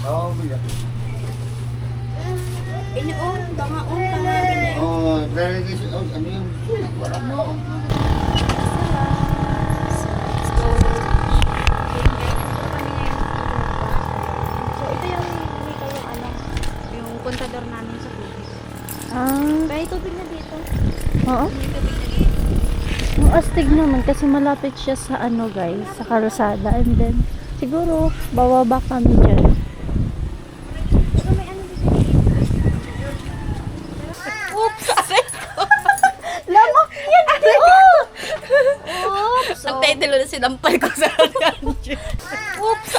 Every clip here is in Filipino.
Oo, biyak. Inoon, bangaon ka namin eh. Oo, lalagay sa, ano yung wala mo. Kontador namin sa tubig. Ah, May tubig na dito. oo. May tubig na dito. Ang astig naman kasi malapit siya sa ano guys, sa kalsada. And then, siguro, bababa kami dyan. Pero may ano dito. Oops! Lamok yan! Oh! Oops! Ang title na sinampal ko sa kanya. Oops!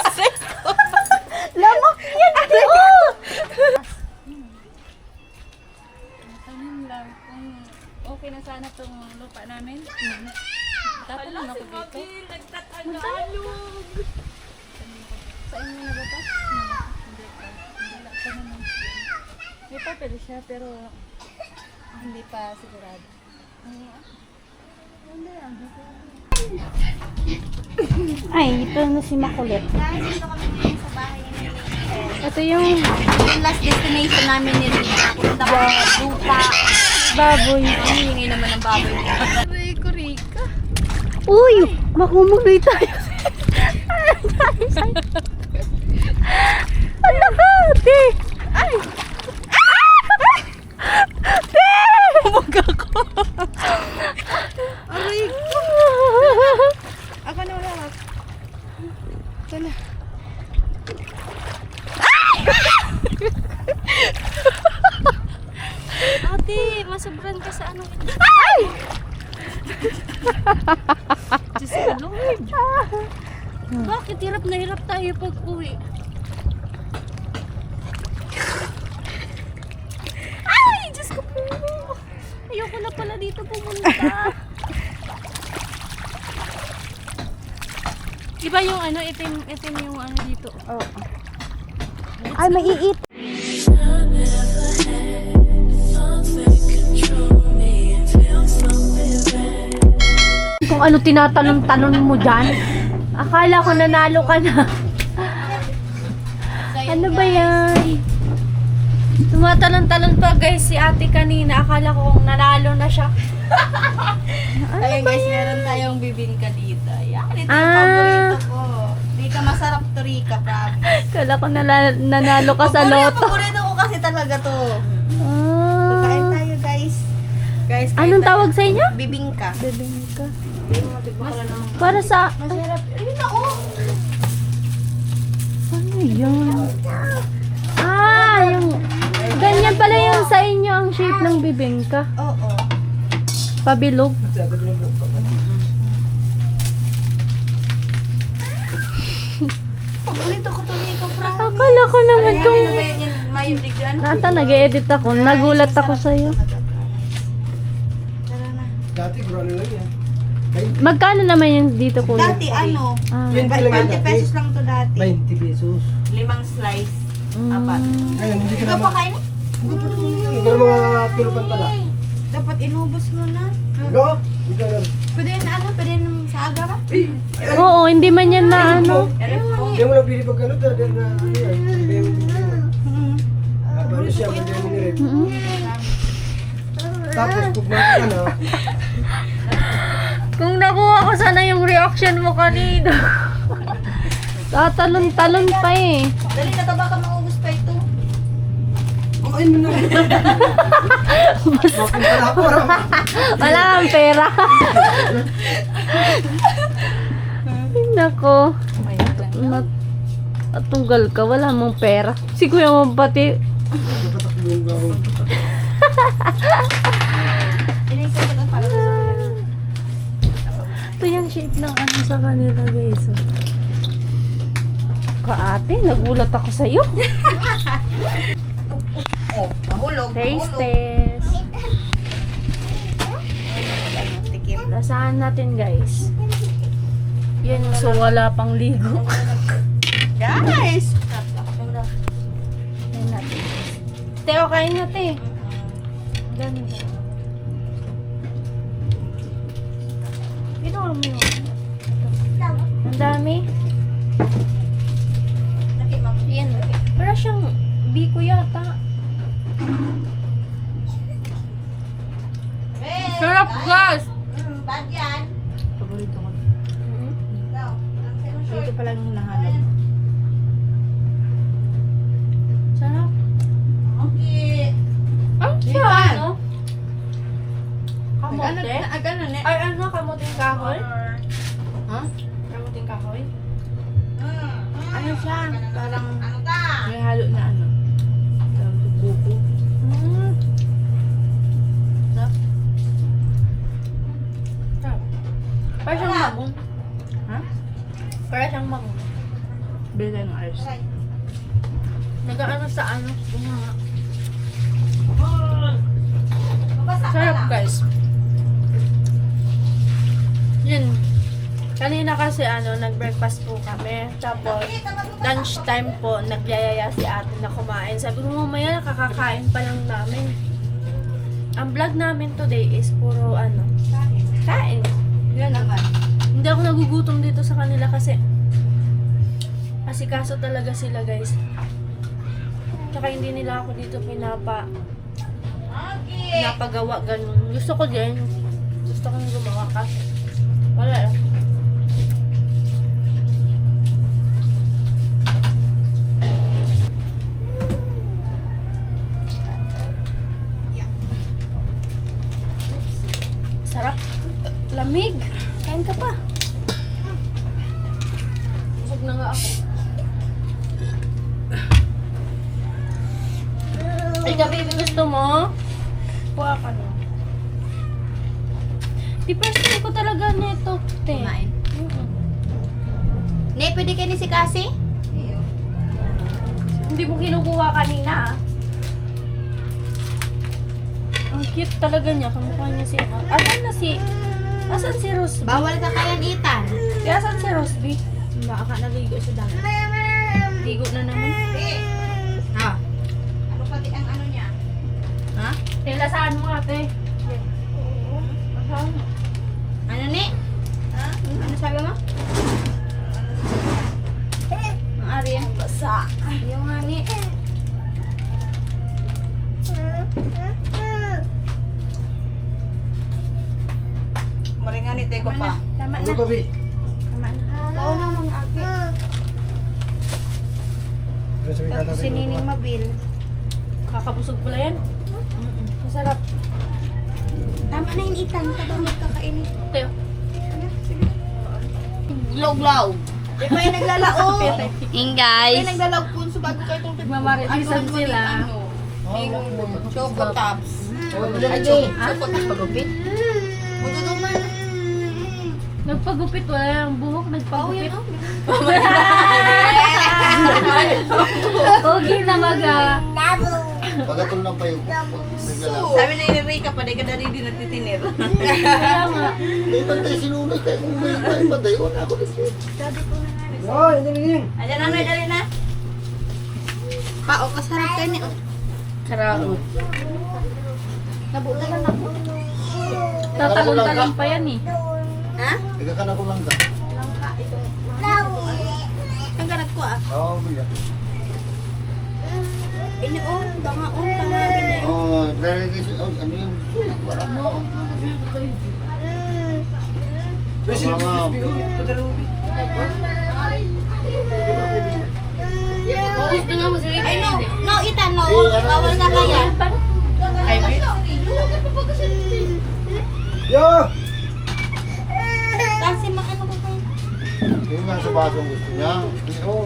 Lamok yan! Oh! Tanim lang. Okay na sana itong lupa namin. Tapos na ako dito. Nagtatalog! Sa inyo na ba ito? Hindi pa. May papel siya pero hindi pa sigurado. Ay, ito na si Makulit. Guys, dito kami ngayon sa bahay ni Ito yung yung last destination namin ni Rina. Punta kami sa lupa. baboy. Hihingi naman ng baboy. Rico. Uy! Makumuloy tayo. Ano ka? Te! Ay! Te! Bumag ako. Aray ko. Ako na wala. Ito na. Ate, masubran ka sa ano. Ay! Diyos ko, Lord. Bakit hirap na hirap tayo pag uwi? Ay! Diyos ko po. Ayoko na pala dito pumunta. Iba yung ano, itim yung ano dito. Oh. Ay, maiit. Kung ano tinatanong-tanong mo dyan, akala ko nanalo ka na. Ano ba yan? Tumatalon-talon pa guys si ate kanina. Akala ko kung nanalo na siya. Ayun guys, meron tayong bibingka dito. Yan, ito yung paborito ko. Rika, masarap to Rika, promise. Akala ko nanalo ka sa loto. Paborito ko kasi talaga to. Ah. Kain tayo guys. Guys, kain Anong tayo. tawag sa inyo? Bibingka. Bibingka. Mas, Para sa... masarap. Ayun na oh. Ano yan? Ah, yung... Ganyan pala yung sa inyo ang shape ng bibingka. Oo. Pabilog. Paborito ko to Rika, promise. Akala ko naman kung... Ano ba yun yung mayroon dyan? Nata, nag-edit ako. Nagulat ako sa'yo. Tara na. Dati, grano lang yan. Magkano naman yung dito po? Dati ano? Ah. 20 lang yan 20 dati. pesos lang to dati. 20 pesos. 5 slice. Mm. Apat. Ayun, hindi ka Ikaw pa naman. kain? Hindi ka naman mga pilupan pala. Dapat inubos mo na. Go! Ikaw lang. Pwede na ano? Pwede na sa aga ba? Oo, hindi man yan na ano. Hindi mo lang pili pag ano, dahil na ano yan. Paano siya, hindi mo nirin. Mm-mm. Tapos, pag mga ano, Kung nakuha ko sana yung reaction mo kanina. Tatalon-talon pa eh. Dali na baka maubos pa ito. kumain mo na. Mapunta na ako. Wala kang pera. Ay, nako. Matunggal ka, wala mong pera. Si kuya mo pati. Patak mo yung baho. Ito yung shape ng ano sa kanila guys. Kaate, nagulat ako sa'yo. Oh, mahulog. Taste test. Tikim. Lasahan natin guys. Yan, so wala pang ligo. Guys! Ayan natin. Teo, kain na te. Ganda. Pinuha mo yun. Ang dami. Yan. Pero siyang biko yata. Sarap, guys! Bad yan. Paborito ko. Ikaw. Ito pa lang hinahanap. Sarap. Okay. Ang Ipan! sarap, no? Agana Kamote? na, agana na. Ay, ano? Kamoting kahoy? Ha? Kamuting kahoy? Mm. Ano siya? Parang Ano ta? may halo na ano. Tawag ko buko. Mm. Sarap. Sarap. Parang siyang magong. Ha? Parang siyang magong. Bili tayo ng ice. Aray. Nag-ano sa ano? Bunga. Mabasa ka Sarap, lang. guys. Yun. Kanina kasi nag-breakfast po kami. Tapos, lunchtime po, nagyayaya si ate na kumain. Sabi ko, mamaya nakakakain pa lang namin. Ang vlog namin today is puro kain. Yan naman. Hindi ako nagugutom dito sa kanila kasi asikaso talaga sila, guys. Tsaka hindi nila ako dito Okay. pinapagawa ganun. Gusto ko din. Gusto kong gumawa kasi wala eh. Sarap. Lamig. Kain ka pa. Busog na nga ako. Ikaw, baby, gusto mo? Kuha ka na. Di first try ko talaga nito, te. Kumain. Mm-mm. Ne, pwede kayo ni si Cassie? Hindi mo kinukuha kanina, ah. Ang cute talaga niya. Kamukha niya si... Asan si Rosby? Bawal ka kayan itan. Kaya asan si Rosby? Baka naligo sa dami. Ligo na naman. Ha? Ano pati ang ano niya? Ha? Tilasaan mo, ate. Asan? Ano ni? Ha? Ano sabi mo? Ang Arya. Basa. Yung nga ni. Maringanit ko pa. Tama Ano na. ba, Bi? Tama na. Oo na mga ate. Tapos si Nining Mabil. Kakabusog pala yan. Masarap. Tama na yung itan. Habang magkakainin. Teo. Glaw-glaw. Di ba yung naglalaog? Yung Di ba guys. yung naglalaog punso bago kayo itong Nagmamaritisan sila. Choco tops. Ay, Choco tops pagupit? Magduduman. Nagpagupit, wala yung buhok, nagpagupit. Okay na maga. Pagatol ng payo. Naglalaw. Sabi na yung Rika pa, di ka dali din natitinir. Kaya nga. May bantay sinunod kayo kung may bantay. Wala ako dito. Oh, hindi. Ayan na, dali na. Pao, kasarap kayo ni. Sarap. Nabulan ako. Tatalon-talon pa yan eh. Ha? Nagkakana ko lang ka. Langka ito. Ang ganat ko ah. Oo, Bi. Inion, bangaon, tangabi na yun. Oo, dahil kasi, ano yung... Wala. Gusto nga mo si Ay no, no itan no. Bawal ka kaya. Ay, Yo! Kasi maano ko kayo. Yung nga sa basong gusto niya. Oo.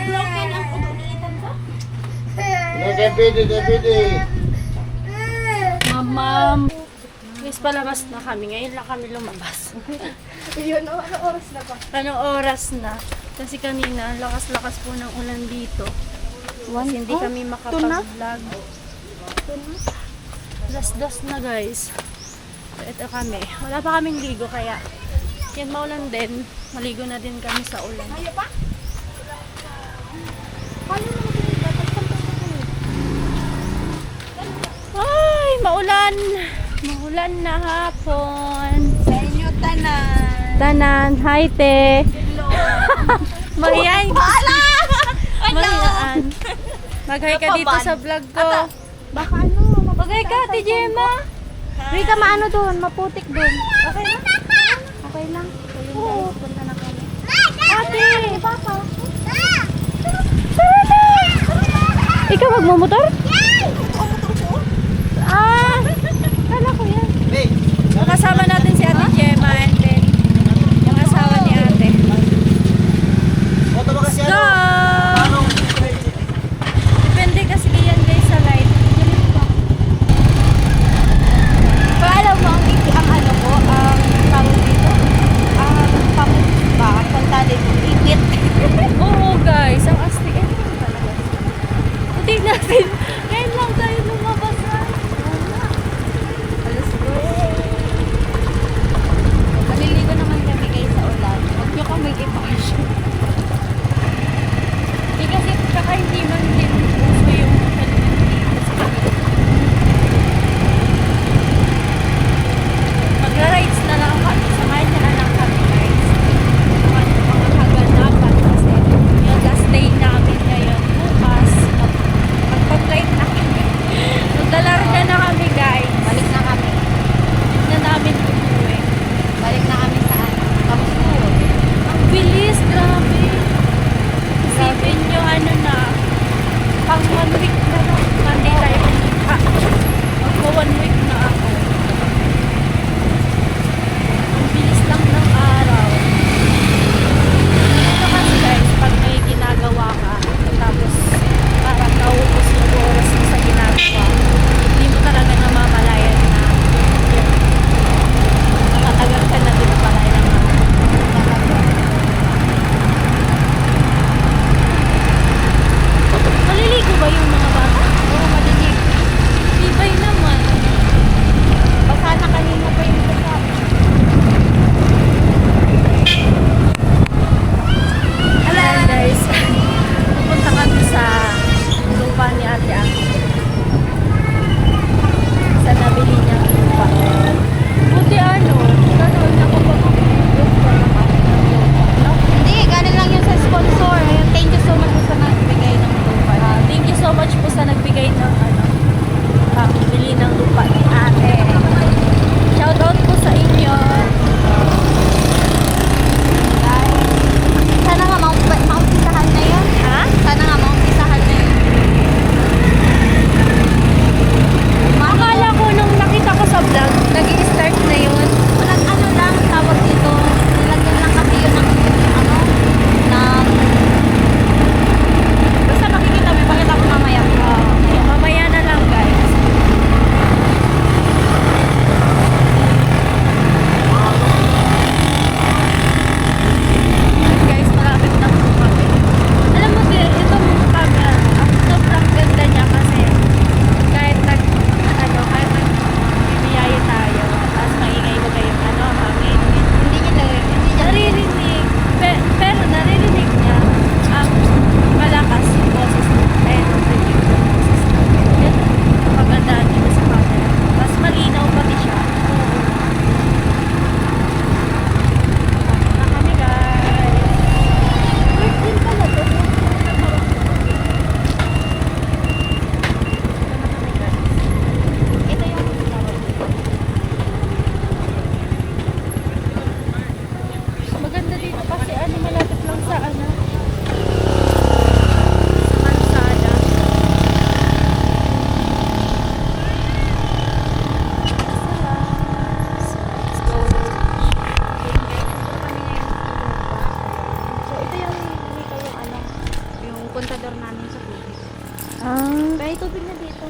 Broken ang ulo ni itan ka. Kaya pwede. Ma'am. Guys, palabas na kami. Ngayon lang kami lumabas. Yun, ano oras na ba? Anong oras na? Kasi kanina, lakas-lakas po ng ulan dito. Kasi hindi kami makapag-vlog. Das na guys. So, ito kami. Wala pa kaming ligo kaya yan maulan din. Maligo na din kami sa ulan. Kaya pa? Ay, maulan! Maulan na hapon. Sa inyo tanan. Tanan, hi te. Mayan. Ala! Mag yan. Mag-hi ka dito sa vlog ko. Baka ano, Mag-hi ka, Ate Gemma. Rika, maano doon, maputik doon. Okay na? Okay lang. Oo. Punta na kami. Ate! Papa. Ikaw magmumotor? Ah! Kala ko yan. Hey! Kasama natin si Ate Gemma and then yung asawa ni Ate. Moto ba kasi Go! ano? Depende kasi yan guys sa light. Paalam mo, ang ano ko, ang tawag dito, ang pamuk ba, punta dito, ipit. Oo guys, ang astig. Eh, talaga. Hindi natin. Ngayon lang tayo lumabas na. Alas ko. Maliligo naman kami kayo sa ulan. Huwag nyo kami i-bash. Hindi kasi tsaka hindi man din uso yung helmet dito sa kanila. Magra-rides na lang kami. Samahan niya na lang kami guys. Mga kaganapan kasi yung last day namin ngayon. Bukas, magpa-flight na kami. Magdalarga na kami guys. Balik na kami. Na namin umuwi. Balik na kami sa ano. Kamusta? Ang bilis, grabe. Isipin nyo, ano na, pang 1 week na lang. Monday tayo pumunta. Magpo 1 week na ako. Ang bilis lang ng araw. Ito kasi guys, pag may ginagawa ka, tapos parang naubos yung oras mo sa ginagawa, hindi mo talaga namamalayan na yun. Nakatagal ka na din pala yung maliligo ba yung mga bata? Oo, maliligo. Tibay naman. Baka na kanina pa yung basa. Ayan guys, pupunta kami sa lupa ni Ate Aki. Sa nabili niyang lupa. Buti ano, gano'n ako pa lupa naman. No? Hindi, galing lang yun sa sponsor. Ayun, thank you so much po sa nagbigay ng lupa. Thank you so much po sa nagbigay ng bili ng lupa ni Ate. Shoutout po sa inyo. Sana nga maumpisahan na yun. Ha? Sana nga maumpisahan na yun. Akala ko nung nakita ko sa vlog, nag-i-start na yun. Walang ano lang, tawag dito. Nilagyan lang kasi yun ng ano, ng... Basta makikita mo, pakita ko mamaya. Mamaya na lang guys. Guys, malapit na po kami. Alam mo, itong camera, sobrang ganda niya kasi kahit kahit bibiyaya tayo, tapos maingay mo kayong hangin. Hindi niya Naririnig. Pero naririnig niya ang malakas yung boses mo. Kaya naririnig yung boses mo. Yan ang magandaan dito sa camera. Mas malinaw pati siya. Na kami guys. Worth din pala to. Ito na kami guys. Ito yung tawag dito. Maganda dito kasi malapit lang sa sa kalsada. Let's go. So, ito yung dito yung ano, yung kontador namin sa tubig. May tubig na dito.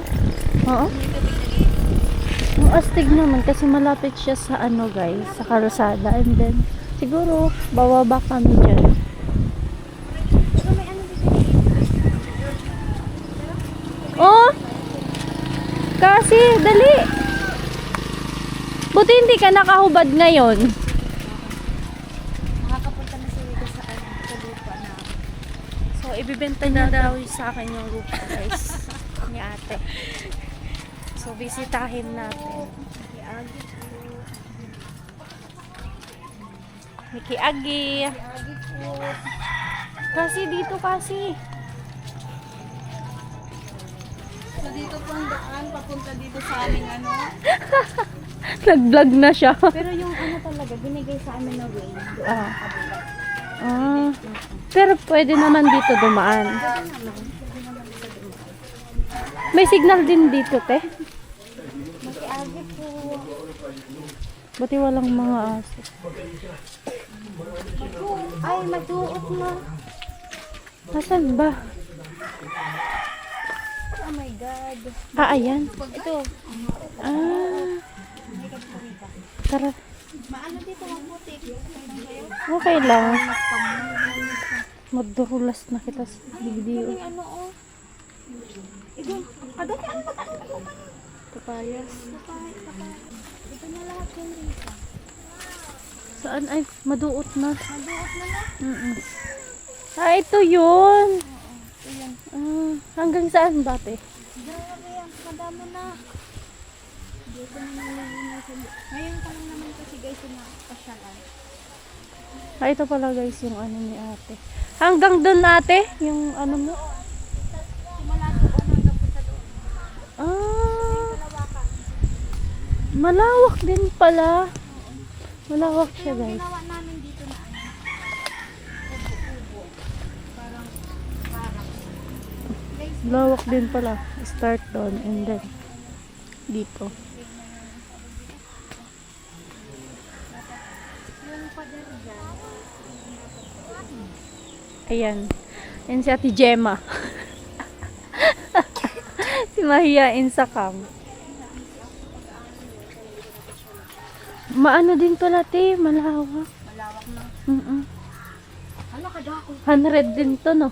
Oo. May tubig na dito. Ang astig naman kasi malapit siya sa guys, sa kalsada and then siguro bababa kami dyan. Pero may ano dito. Oh! Kasi, dali! Buti hindi ka nakahubad ngayon. Makakapunta na si Rico sa lupa na. So, ibibenta niya daw sa akin yung lupa guys. Ni ate. So, bisitahin natin. Miki Agi. Kasi dito kasi. So dito po ang daan, papunta dito sa aming ano. Nag-vlog na siya. Pero yung ano talaga, binigay sa amin na way. Ah. Ah. Pero pwede naman dito dumaan. May signal din dito, te. Makiagi po. Buti walang mga aso. Ay, maduot na. Nasaan ba? Oh my God. Ah, ayan. Ito. Ah. Tara. Maano dito, mabutik. Okay lang. Madurulas na kita sa video. Yung ano, oh. Ito. Adati, ano ba? Papayas. Ito na lahat yung Rika. Saan? Ay, maduot na. Maduot na na. Ah, ito yun. Ayan. Ah, hanggang saan ba, te? Grabe yan. Madamo na. Dito na nalilinis. Ngayon pa lang naman kasi guys yung pasyalan. Ah, ito pala guys yung ano ni ate. Hanggang doon ate? Yung ano mo? Simula doon hanggang punta doon. Ah, malawak din pala. Malawak siya Yung guys. ginawa namin dito na ano. Kubo-kubo. Parang. Guys, Malawak din pala. Start doon and then dito. yung pader dyan. Ayan. Yan si Ate Gemma. Si mahiyain sa cam. Maano din pala, te. Malawak. Malawak na. Ano ka daw ako? 100 din to, no?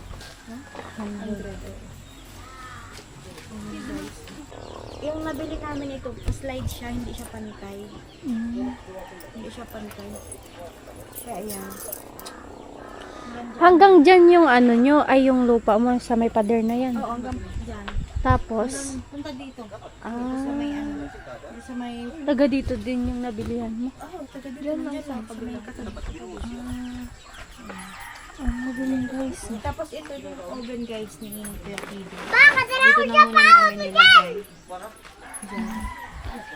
Yung nabili namin ito, slide siya, hindi siya pantay. Hindi siya pantay. Kaya ayan. Hanggang dyan yung ano nyo, ay yung lupa mo sa may pader na yan. Oo, hanggang dyan. Tapos, Punta dito. ah, Sa may ano. Sa may... taga dito din yung nabilihan mo. Oh, taga dito lang sa may katabi. Ang magaling guys. Tapos ito yung oven guys ni Perfido. Dito na muna namin nilagay.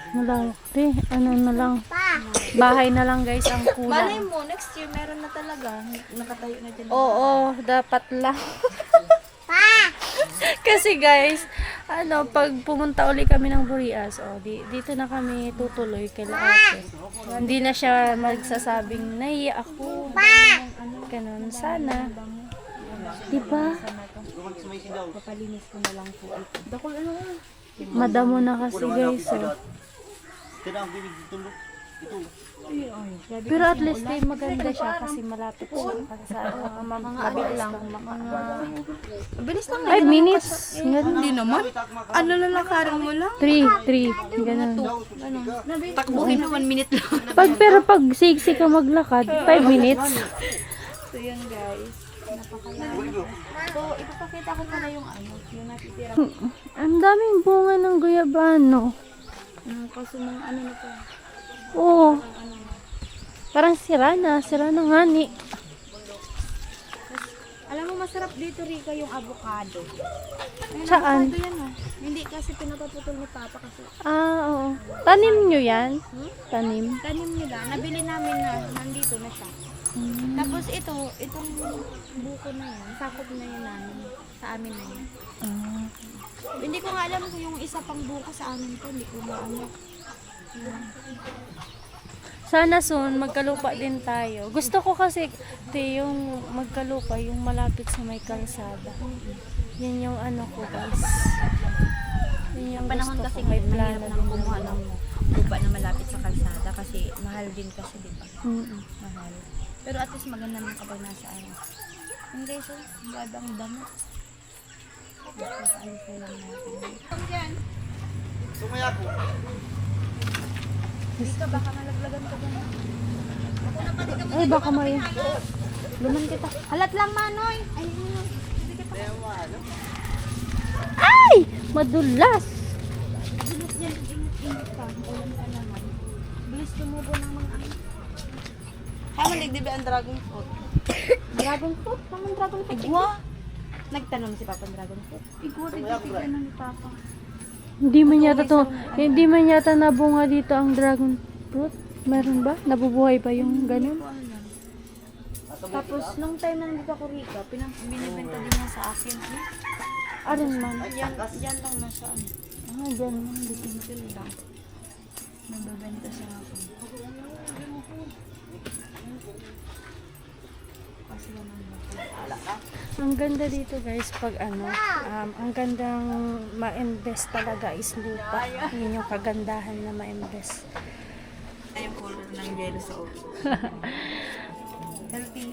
Malawak, te. Ano na lang. Bahay na lang guys ang Malay kulang. mo, next year meron na talaga. Nakatayo na dyan. Oo, dapat lang. Kasi guys, ano, pag pumunta uli kami ng Burias, oh, dito na kami tutuloy kay ate. Hindi na siya magsasabing, naiya ako. Ganun, sana. Diba? Papalinis ko na lang po ito. Dakol ano madamo na kasi guys, oh. Pero at least eh, maganda siya kasi malapit siya sa mabilis lang. Bilis lang 5 minutes. Ganun. Hindi naman. Ano na lang karang mo lang? 3. Ganun. Takbuhin na 1 minute lang. Pero pag siksi ka maglakad, 5 minutes. So yan guys. So ipapakita ko pala yung ano, yung natitira. Ang daming bunga ng guyabano. Kaso mga ano na to. Oo. Parang sira na nga ni. Alam mo masarap dito Rika yung avocado. Ayun, Saan? avocado yan oh. Hindi kasi pinapaputol ni Papa kasi. Ah, oo. Tanim nyo yan? Tanim? Tanim nila, nabili namin na nandito na siya. Tapos itong buko na yan, sakop na yun namin. Sa amin na yun. Hindi ko nga alam kung yung isa pang buko sa amin ko, hindi ko maano. Sana soon magkalupa din tayo. Gusto ko kasi yung magkalupa, yung malapit sa may kalsada. Yan yung ano ko guys. Yan yung Panahon gusto kasi ko. May ngayon, plano mahirap din. nang kumuha ng lupa na malapit sa kalsada kasi mahal din kasi diba? Mahal. Pero at least maganda naman kapag nasa ano. Hindi so, gadang damo. Ayos na lang natin. Sumaya po. Dito baka malaglagan ka dyan. Ay, baka may... Luman kita. Halat lang Manoy. Ay, Ay! Madulas! bilis yan. Ingat ka. Ulan ka naman. Bilis tumubo ng mga ano. Haman digdibi ang dragon fruit. Dragon fruit? Naman dragon fruit. Igwa. Nagtanong si Papa ng dragon fruit. Ikaw rin kasi ka ng papa. Hindi man yata nabunga dito ang dragon fruit. Meron ba? Nabubuhay ba yung ganun? Tapos, nung time na nandito ako rito, binibenta din niya sa akin. Aron man. Yan lang na siya. Dyan man. Simple lang. Nagbebenta siya ako. Kasi naman Ang ganda dito guys pag ang gandang ma-invest talaga is lupa. Yun yung kagandahan na ma-invest. Yung color ng yellow sa ulo.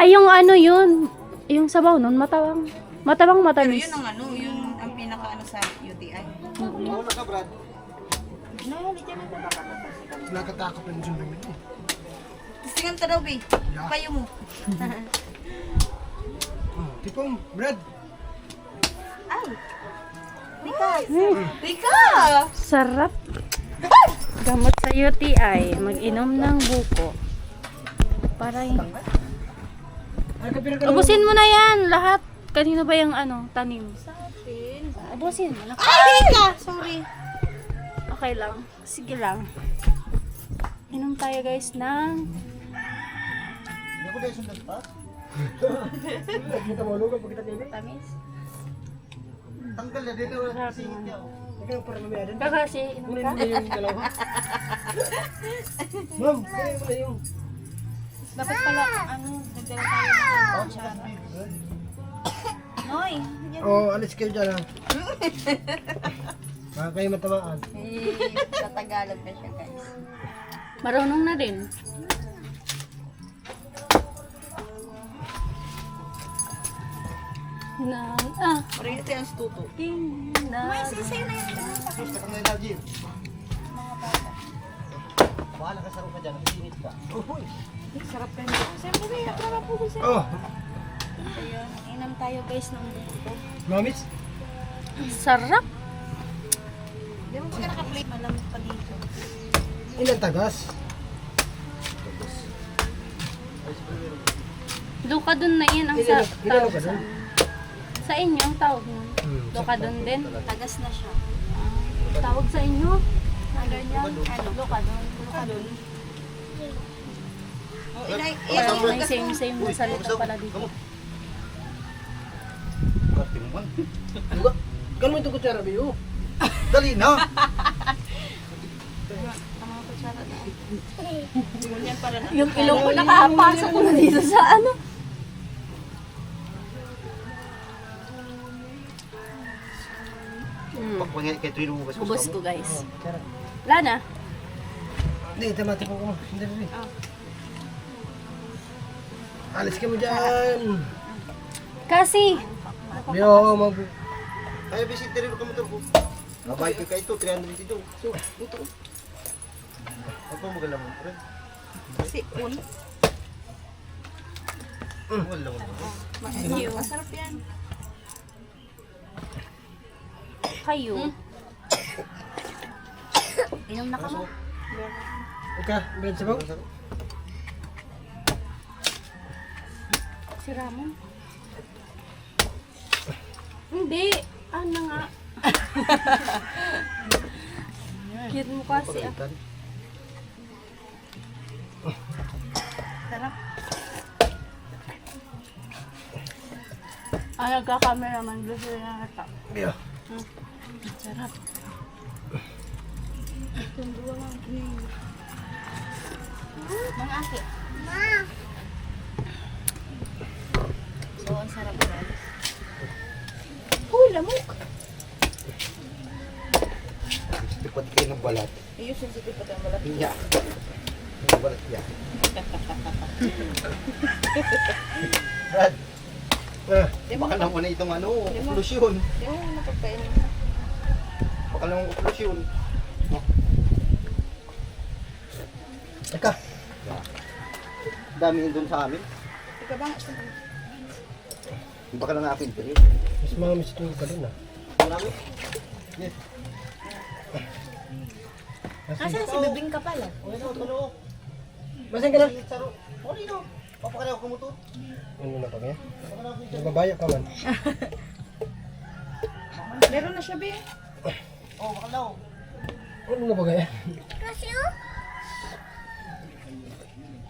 Ay yung yun, yung sabaw nun matabang Pero matamis. yun ang pinaka sa UTI. Wala ka, Brad. Nakatakot na yung sundang ito. Tingnan ka daw, Bi. Kayo mo. Tipong, Brad. Rika! Sarap. Gamot sa UTI, mag-inom ng buko. Para yun. Ubusin mo na yan, lahat. Kanino ba yung tanim? Sa atin. Ubusin mo na. Ay, Rika! Sorry. Okay lang. Sige lang. Inom tayo guys ng Hindi ko dahil sundan pa. Kita mo, lugar, pagkita kayo. tamis. Tanggal na din. Sarap naman. Ikaw para mamaya din. Kakasi, inom Kunin ka? mo na yung dalawa. Ma'am, kunin mo na yung... dapat pala, nagdala tayo ng kutsara. Noy! Oh, alis kayo dyan ha. Baka kayo matamaan. Sa Tagalog na siya, guys. Marunong na din. Parang ito yung tuto. Sisay na yun. Sus, katang na energy. Bahala ka sa rupa dyan. Nakisinit ka. Sarap ka nito. Siyempre, may para po ko siya. Oh, Ayun, inam tayo guys ng buko. mamis. Sarap. Di mo ka naka-plate. Malamig pa dito. Ilan tagas? Doon ka dun na yun ang Ilan tawag ka sa... dun? Sa inyo ang tawag nun. Doon ka dun din. Tagas na siya. Tawag sa inyo. Ganyan. Doon ka dun. May same na salita pala dito. Katimman. Kano mo ito kutsara, Biyo? Dali na. Yung ilong ko nakapasok ko na dito sa Pagpangay kay Trino mo. Ubus ko guys. Lana. Hindi, tamati po ko. Hindi, hindi. Alis ka mo dyan. Kasi. Biyo, mag... Ay, bisit na rin ka motor ko. Mabay ka ito, 300 ito. So, ito. Ako magala mo. Si Un. Wala mo. Masarap yan. Kayo. Inom na ka mo. Ika, Brad, sabaw. Si Ramon. Hindi. Ano nga. Cute mo kasi ah. Sarap. Nagka-cameraman. Gusto na nata. Biyo. Sarap. Mga aki. So, ang sarap guys. Uy, lamok. Tipat kayo ng balat. Yung sensitive pa tayo malap. Iya. Yung balat niya. Brad, baka lang muna itong okklusyon. Di mo napagkainin. Baka lang okklusyon. Ika. Dami yun dun sa amin. Ika ba? Baka lang akin ito. Mas mamis ito ka dun ah. Marami. Yes. Asan si Bibing ka pala? Okay na, tulog. Masan ka na? Saro. Okay na. Papakalaw ko mo to. Ano na pa kaya? Nagbabaya ka man. Meron na siya, Bi. Oh, bakalaw. Ano na ba kaya?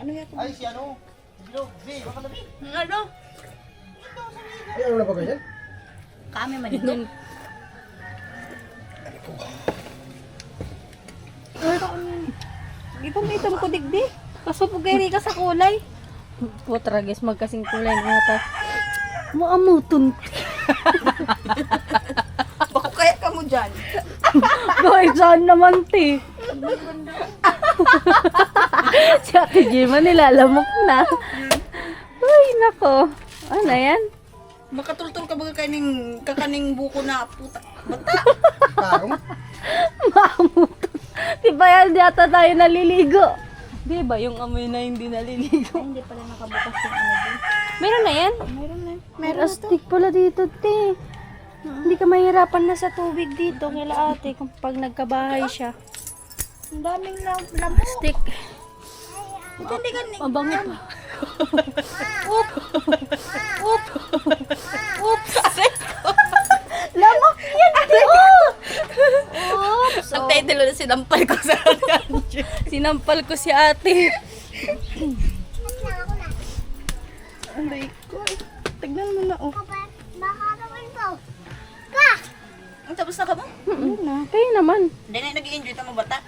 Ano yan? Ay, si ano? Bilog, B, bakalaw B. Ano? Ay, ano na ba kaya? Kami man ito. Di ba may itom ko digdi? Kasupugay ka sa kulay. Putra guys, magkasing kulay na yata. Muamutun. Bako kaya ka mo dyan. Boy, saan naman ti? Si Ate Gemma nilalamok na. Ay, nako. Ano yan? Makatultol ka ba kakaning buko na puta. Parang? Maamutun. Diba yan, di ata tayo naliligo? Di ba yung amoy na hindi naliligo? Hindi pala nakabukas yung ano din. Meron na yan? Meron na. Meron astig pala dito, te. Hindi ka mahirapan na sa tubig dito kila ate kung pag nagkabahay siya. Ang daming lamok. Stick. Hindi ka ni. Mabango pa. Lamok yan, di. Oops! Nagtitilo na sinampal ko sa Sinampal ko si ate. Aray ko. Tignan mo na oh. Ang tapos na ka mo? Kayo naman. Hindi na nag-i-enjoy tamo bata.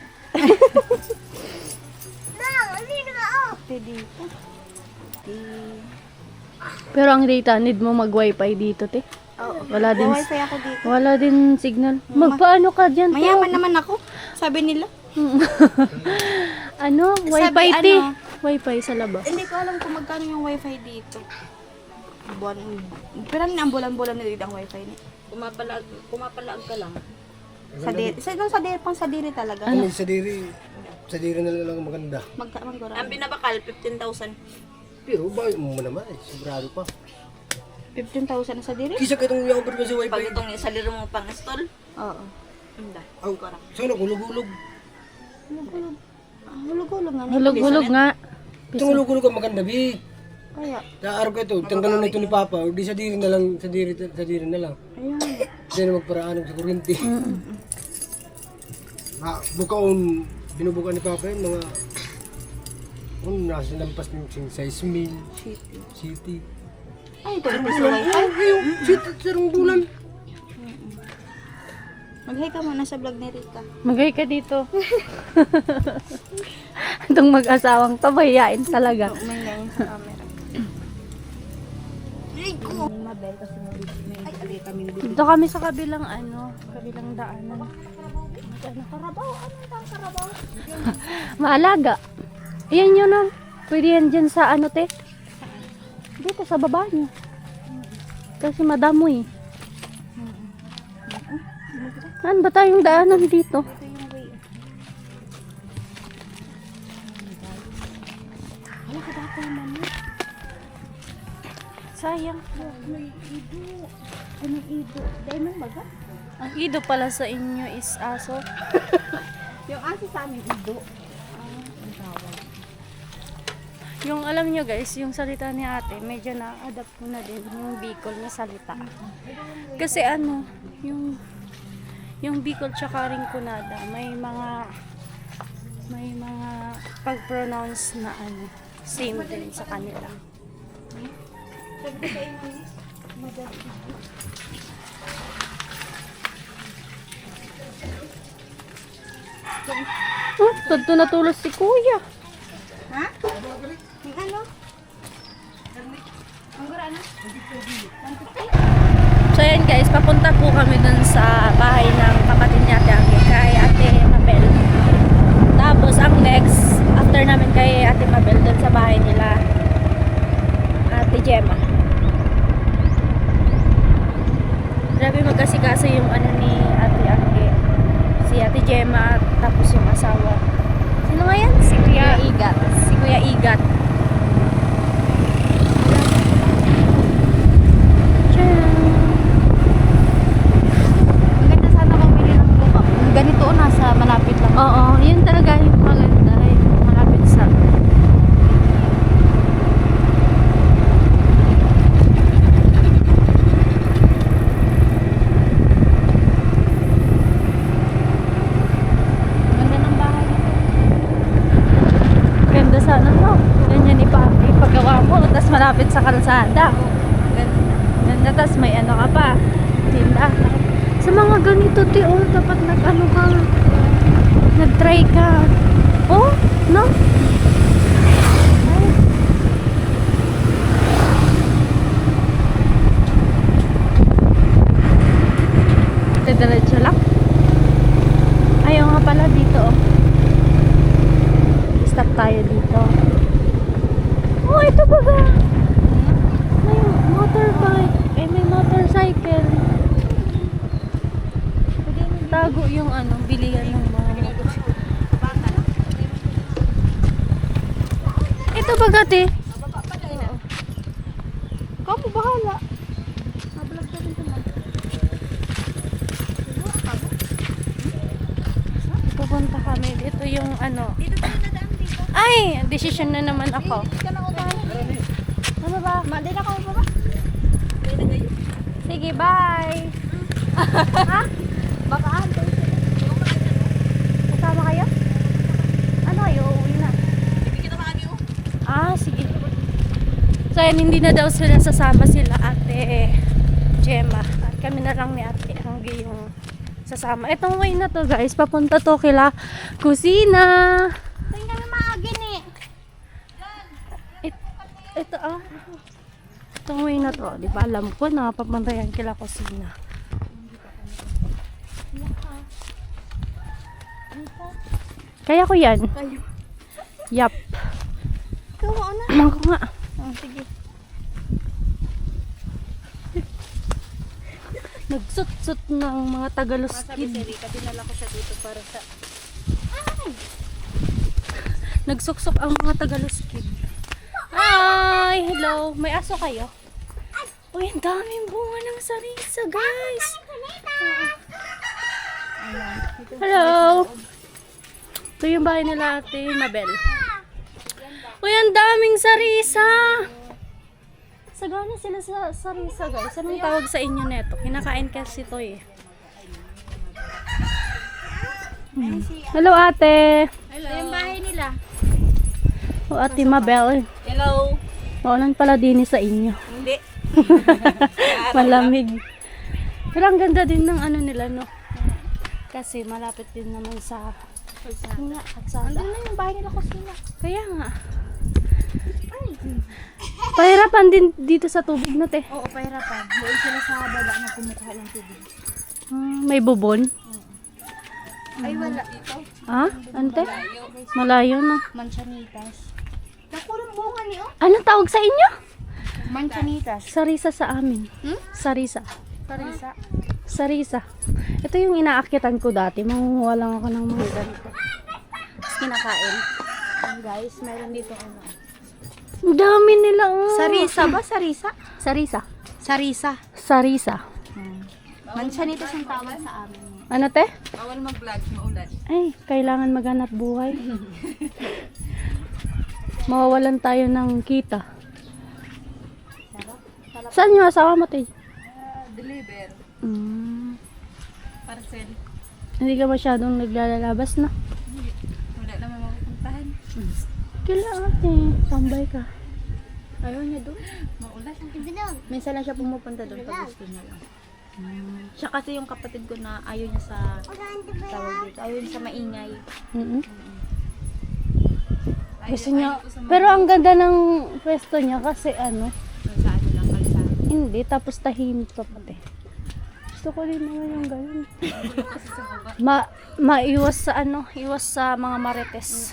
Pero ang data, need mo mag-wifi dito, te. Oo. Wala din, Wifi ako dito. wala din signal. Magpaano ka dyan, te? Mayaman naman ako. Sabi nila. Ano? Wifi, Sabi, te. ano? Wifi sa labas. Hindi ko alam kung magkano yung wifi dito. Buwan. Pero ang bulan-bulan na dito ang wifi niya. Pumapalag ka lang. Sa diri. Sa diri, pang sa diri talaga. Ano sa diri? Sa diri na lang maganda. Magkano? Ang binabakal, 15,000. Pero bakit mo naman eh, sobrado pa. 15,000 sa diri? Kisa ka itong yung pa sa wifi. Pag itong saliro mo pang install? Oo. Hindi. Aw, sana hulog-hulog. Hulog-hulog nga. Hulog-hulog nga. Itong hulog-hulog ang maganda, bi. Kaya, Naarap ko ito, tanggalon na ito ni Papa, o di sa diri na lang, sa diri na lang. ayun. Hindi na magparaan sa kuryente. Bukaon, binubuka ni Papa yun, mga nasa lampas ng 6,000 city. Ay, ito rin sa wifi. City, sarang bulan. Mag-hi ka muna sa vlog ni Rika. Magay ka dito. Itong mag-asawang to, mahihain talaga. May ngayon sa camera. Rico! May mabel kasi may ali kami Dito kami sa kabilang kabilang daanan. Karabaw. Ano ang karabaw? Maalaga. Ayan yun oh. Pwede yan dyan sa te. Dito sa baba niyo. Kasi madamo eh. Saan ba tayong daanan dito? Sayang po. May ido. Anong ido? Diamond baga? Ang ido pala sa inyo is aso. Yung aso sa amin, ido. Yung alam nyo guys, yung salita ni ate, medyo na-adapt ko na din yung Bicol na salita. Kasi yung Bicol tsaka Rinconada, may mga pag-pronounce na same din sa kanila. Oh, tunto natulos si kuya. Ha? Yung ano? Ang gara na? So ayan guys, papunta po kami dun sa bahay ng kapatid niya Ate Angge, kay Ate Mabel. Tapos ang next, after namin kay Ate Mabel, dun sa bahay nila Ate Gemma. Grabe magkasikaso yung ni Ate Angge, si Ate Gemma, tapos yung asawa. Sino nga yan? Si Kuya Igat. Si Kuya Igat. Maganda sana mamili ng lupa. Ganito o nasa malapit lang. Oo, yun talaga yung maganda, yung malapit sa kalsada. Ganda, tas may ano ka pa. Tinda. Sa mga ganito, dapat nag-ano ka. Nag-try ka. Oh, no? Diretso lang. Ayaw nga pala dito. Stop tayo dito. Oh, ito ba ba? May motorbike. May motorcycle. Tago yung bilihan ng mga motorcycle. Ito ba gati? Kamu bahala. Pupunta kami. Dito yung Dito tayo nadaan dito. Ay! Decision na naman ako. Hindi ka na upahan. Ano ba? Mali na ka ba? Sige, bye! Ha? Baka antay. Kasama kayo? Ano kayo? Uuwi na. Ah, sige. So, yan, hindi na daw sila sasama sila ate Gemma. At kami na lang ni ate ang yung sasama. Itong way na to guys, papunta to kila kusina. Tayo kami maagin eh. Ito itong way na to, di ba alam ko na papunta yan kila kusina. Kaya ko yan. Yap. Ikaw na. Alam ko nga. Oh, sige. Nagsut-sut ng mga Tagaluskid. Dinala ko siya dito para sa... Nagsuksok ang mga Tagaluskid. Hi! Hello! May aso kayo? Uy, ang daming bunga ng sarisa, guys! Hello! Ito yung bahay nila ate Mabel. Uy, ang daming sarisa! Sagana sila sa sarisa, guys. Anong tawag sa inyo neto? Kinakain kasi ito eh. Hello, ate! Ito yung bahay nila. O, ate Mabel. Hello. Maulan pala din sa inyo. Hindi. Malamig. Pero ang ganda din ng nila, no? Kasi malapit din naman sa kalsada. Andun na yung bahay nila kusina. Kaya nga. Pahirapan din dito sa tubig na, te. Oo, pahirapan. Doon sila sa baba na kumukuha ng tubig. May bubon. Ay, wala. Dito. Ah? Ante? Malayo na. Manchanitas. Nakurang bunga niyo. Anong tawag sa inyo? Manchanitas. Sarisa sa amin. Sarisa. Sarisa. Sarisa. Ito yung inaakitan ko dati. Mangunguha lang ako ng mga ganito. Tapos kinakain. Ayan, guys, meron dito Ang dami nila. Oh. Sarisa ba? Sarisa? Sarisa. Sarisa. Sarisa. Manchanitas yung tawag sa amin. Ano, te? Bawal mag-vlog, maulan. Ay, kailangan maghanap buhay. Mawawalan tayo ng kita. Saan yung asawa mo, te? Deliver. Parcel. Hindi ka masyadong naglalabas na. Wala naman mapupuntahan. Kailangan, te. Tambay ka. Ayaw niya doon. Maulan. Minsan lang siya pumupunta doon pag gusto niya lang. Siya kasi yung kapatid ko na ayaw niya sa tawag dito. Ayaw niya sa maingay. Gusto niya. Pero ang ganda ng pwesto niya kasi Sa ano lang kalsada. hindi. Tapos tahimik pa pati. Gusto ko din naman yung ganun. Maiwas sa iwas sa mga marites.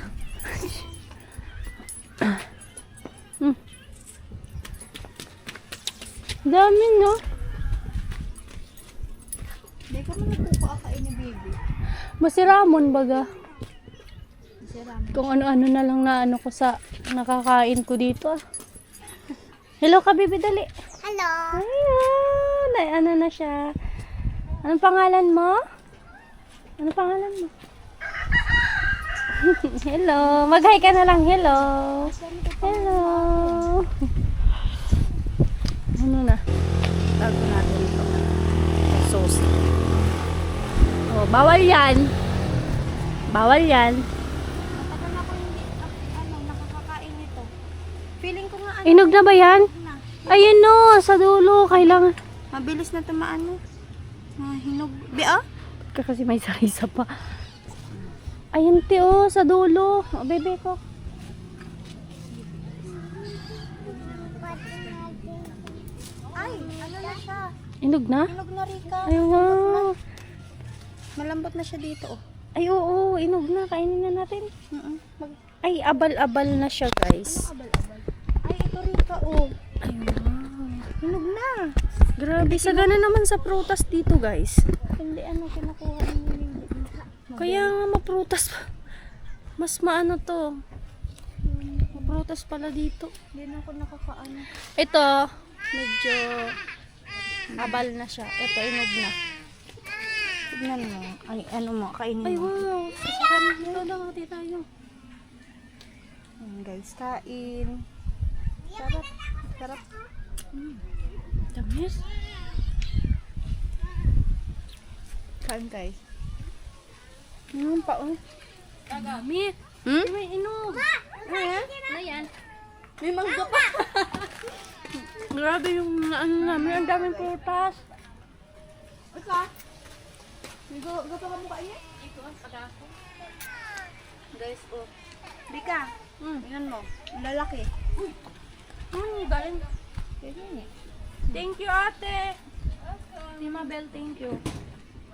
Dami, no? Hindi ka man nagpupaakain ni baby. Masiramon baga. Sarami. Kung ano-ano na lang na ko sa nakakain ko dito. Hello ka, baby, dali. Hello! Ayan, ay, ano na siya. Anong pangalan mo? Anong pangalan mo? Hello. Mag-hi ka na lang. Hello. Hello. Ano na? Tago natin ito. Sauce. Oh, bawal yan. Bawal yan. Matagal na ako hindi nakakakain nito. Feeling ko nga Inog na ba yan? na. Ayun no, sa dulo. Kailangan. Mabilis na tumaan, no? Hinog. Bea? Kasi may sarisa pa. Ayun te oh, sa dulo. O, bebe ko. Ay, ano na siya? Inog na? Hinog na, Rika. Ay wow. Malambot na siya dito, oh. Ay oo, inog na. Kainin na natin. Mm-mm. Ay, abal-abal na siya guys. Ay, ito, Rika, oh. Ay wow. Hinog na. Grabe, sagana naman sa prutas dito guys. Hindi, ano, kinukuha niya yung Kaya nga maprutas pa. Mas maano to. Maprutas pala dito. Hindi na ako nakakaano. Ito, medyo abal na siya. Ito, inog na. Tignan mo. Ay, ano mo, kainin Ay mo. wow. Sasakami. Ito lang, hati tayo. Ayan, guys, kain. Sarap. Sarap. Tamis. Kain, guys. Pa oh. Tagamit. Hmm? May inog. Na yan. May mangga pa. Grabe yung ano namin. Ang daming prutas. Ika? Gato ka mukha niya? Guys, oh. Bika, tingnan mo. Ang lalaki. Galing. Thank you, ate. Tima Bell, thank you.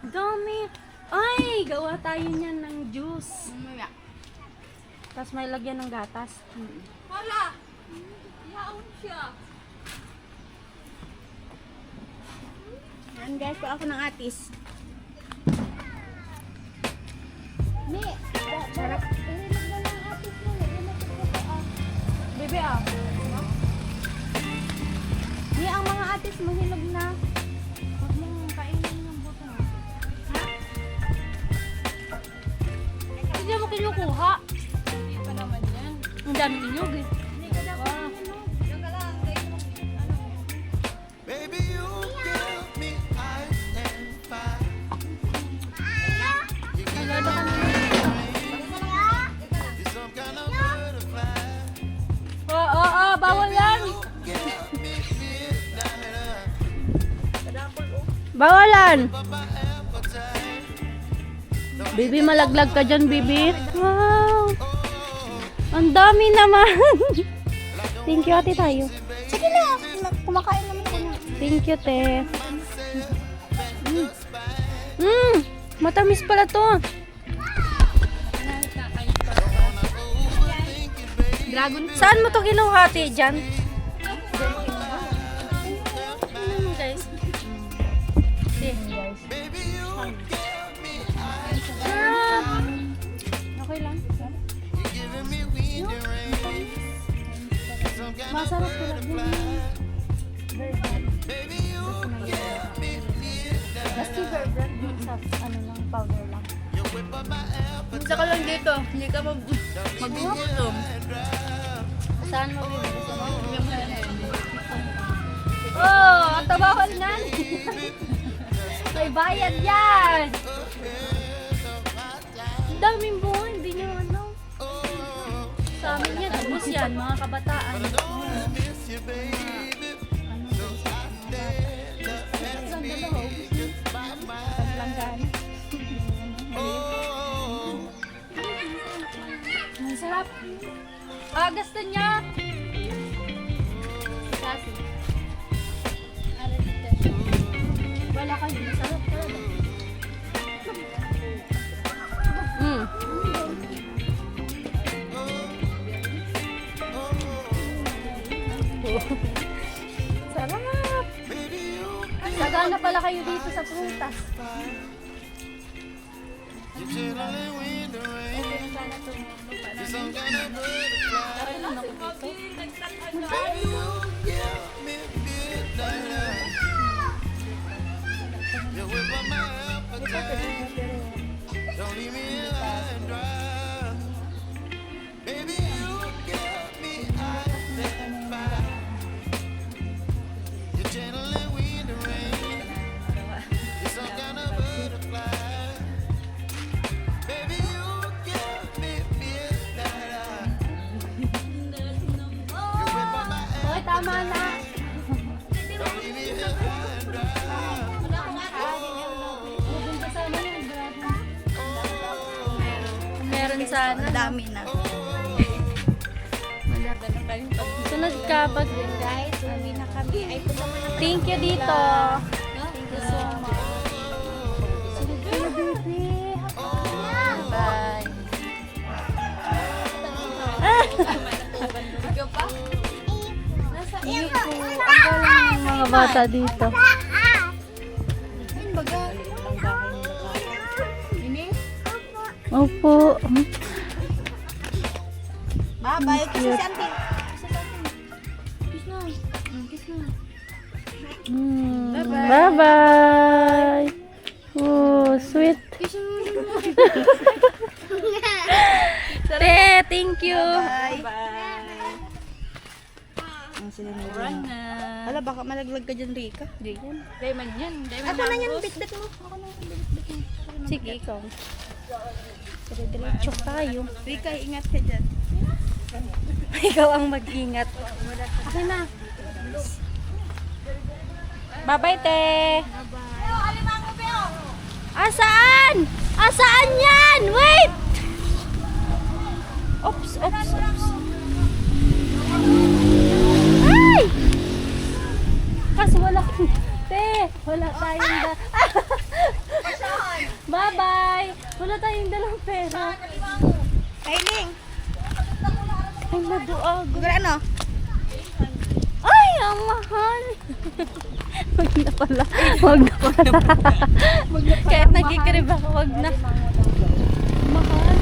Dami. Ay, gawa tayo niyan ng juice. Mamaya. Tapos may lagyan ng gatas. Hala! Yaon siya. Ayan, guys, pa ako ng atis. Ni, sarap. Bebe, ah. Ni, ang mga atis mo hinog na. Huwag mong kainin ng buto. Ha? Hindi mo kinukuha. Pa naman yan. Ang daming inyog eh. Baby, you give me ice and fire. You give me you're some kind of butterfly. Oo, bawal yan. Give me midnight, Bawalan. my appetite. Bibi, malaglag ka dyan, Bibi. Wow. Ang dami naman. Thank you, ate tayo. Sige na, kumakain naman ako na. Thank you, te. Matamis pala to. Dragon Saan mo to kinuha, ate? Dyan? Guys. Baby, you give me Sarap. Okay lang. you're giving me wind and rain. Some kind of Masarap pala din. baby, you give me midnight. Basta burger dun sa ano lang, powder lang. You whip up my appetite. Punta ka lang dito. Hindi ka magugutom. Saan mo bibili? Oh, at bawal na. May bayad yan. Ang daming bunga, hindi nyo ano. Sa amin yan, ubos yan, mga kabataan. Miss you, baby. So I stand up and speak just my mind. Oh, Ang sarap. Ah, gusto niya. Kasi. Wala kayo, masarap talaga. Sarap. Sagana pala kayo dito sa prutas. you chilling wind and rain. Some kind of butterfly. Baby, you give me midnight. You whip up my appetite. Don't leave me high and dry. Baby, you give me ice and fire. You're channeling wind and rain. You're some kind of butterfly. Baby, you give me midnight. You whip up my Okay, tama na. sana. Ang dami na. Ganun kayong pag Sunod ka pag Guys, uwi na kami. Ay, punta mo na. thank you dito. Thank you so much. Sunod kayo, baby. Bye. Iyo po. Mga bata dito. Ayun, baga. Opo. Bye-bye. Kasi si auntie. Bye-bye. Oh, sweet. Te, thank you. Ang sila na run na. Hala, baka malaglag ka dyan, Rika. Diyan. Diamond yan. Diamond Ako na yan, mangoes. bit-bit mo. Ako na yan, bit-bit mo. Sige, ikaw. Dire-diretso tayo. Rika, ingat ka dyan. Ikaw ang mag-ingat. Okay na. Bye-bye, te. Asaan? Asaan yan? Wait! Oops, oops, oops. Ay! Kasi wala te, wala tayong Bye-bye! Wala tayong dalang pera. Kailing. Ay, maduag. Gugara ano? Ay, ang mahal. Wag na pala. Wag na pala. Kahit nagkikrib ako, wag na. Mahal.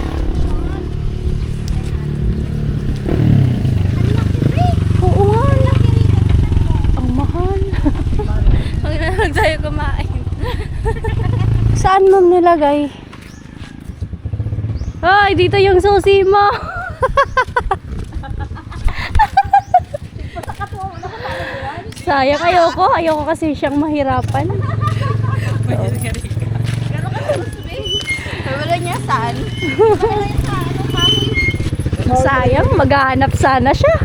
Oo nga. Ang mahal. Wag na lang tayo kumain. Saan mo nilagay? Ay, dito yung susi mo. Sayang, ayoko kasi siyang mahirapan. Wala niya saan? Sayang, maghahanap sana siya.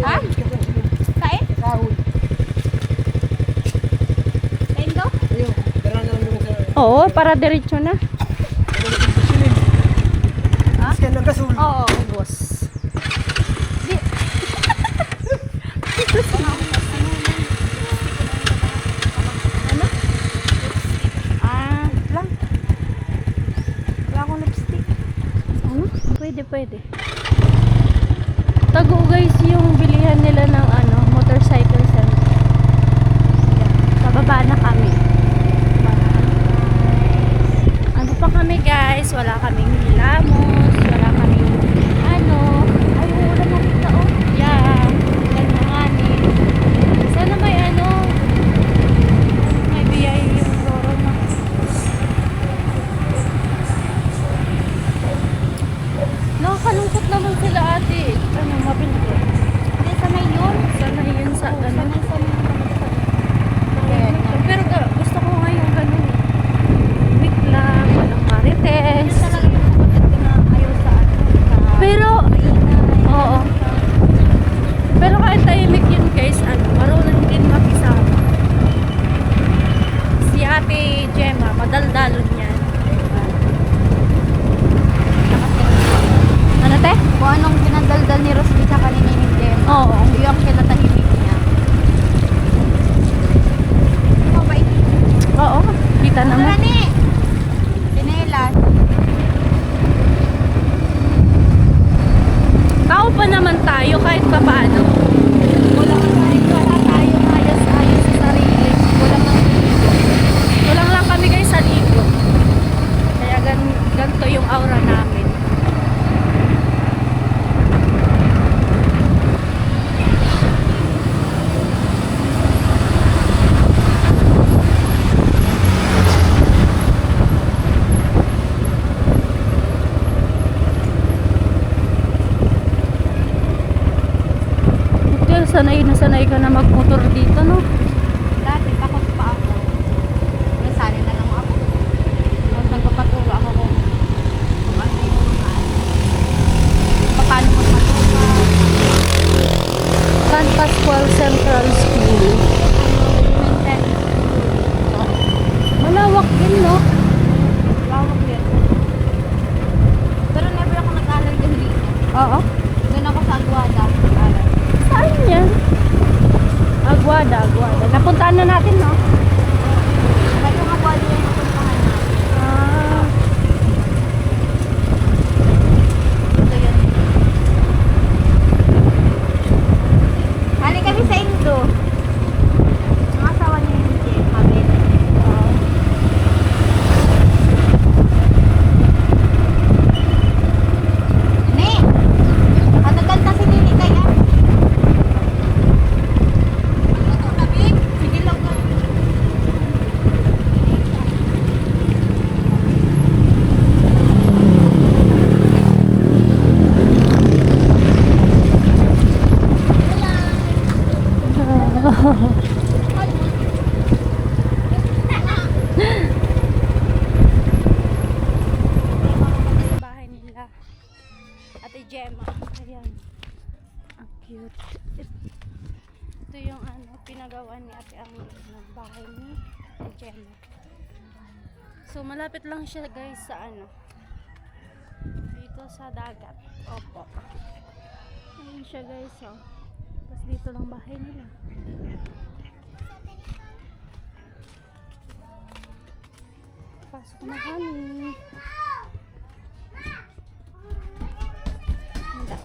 Ha? Kain? Kain daw? Ayun, tara na lang doon sa... Oo, para diretso na. Scan ng gasol. Oo, boss. Lang. Wala akong lipstick. Pwede. Tago guys yung bilihan nila ng motorcycle center. Yan, pababa na kami. Ano pa kami guys? Wala kaming hilamos, wala kaming ay wala na dito oh. Yeah, ganyan. Sana may biyay yung loro na. Nakakalungkot naman sila ate. Mabili. Hindi, sanay yun. Sana yun sa Sanay. Pero gusto ko ngayon ganun eh. Week lang, walang marites. Talaga yung kapatid ko na ayaw sa Pero, oo. Pero kahit tahimik yun guys, marunong din makisama. Si Ate Gemma, madaldalon yan. Ano te? Kung anong pinadaldal ni Rosby sa kanina ni Dem. Oo. Yung kinatahimik niya. Mabait. Oo, kita naman. Rani! Sinelas. Tao pa naman tayo kahit pa paano. Wala tayong ayos-ayos sa sarili. Kulang lang kami guys sa ligo. Kaya ganito yung aura namin. Sanay na sanay ka na magmotor dito, no? Dati, takot pa ako. Nasanay na lang ako. Kung nagpapatulo ako kung ano yung paano magpatulo. San Pascual Central School. Malawak din, no? Lawak yan. Napuntaan na natin, no? Kayo nga bali yung napuntahan natin. Ah. Ito yun. Hali kami sa Indo. Ang asawa niya yung Jim, Mabel. Ne! Nakadagal na si Nini kaya. Sige lang ka. Sa bahay nila. Ate Gemma. Ayan. Ang cute. Ito yung ano, pinagawa ni Ate Angel ng bahay ni Ate Gemma. So, malapit lang siya guys sa ano. Dito sa dagat. Opo. Ayan siya guys, oh. Tapos dito lang bahay nila. Pasok na kami. Handa.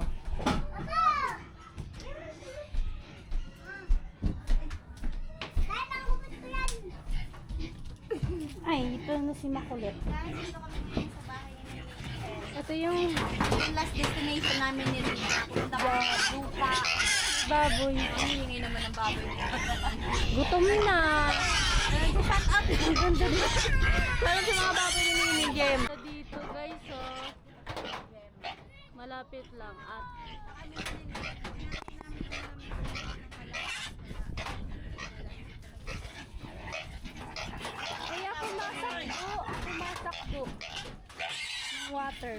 Ay, ito na si Makulit. Ito yung Yung last destination namin ni Rina. Punta ko sa Lupa. baboy. Hinihingi naman ng baboy niya. Gutom na. Shut up! Ang ganda dito. Parang sa mga baboy ni Nini Jem. Dito guys, oh. Malapit lang at kaya pumasakdo ng water.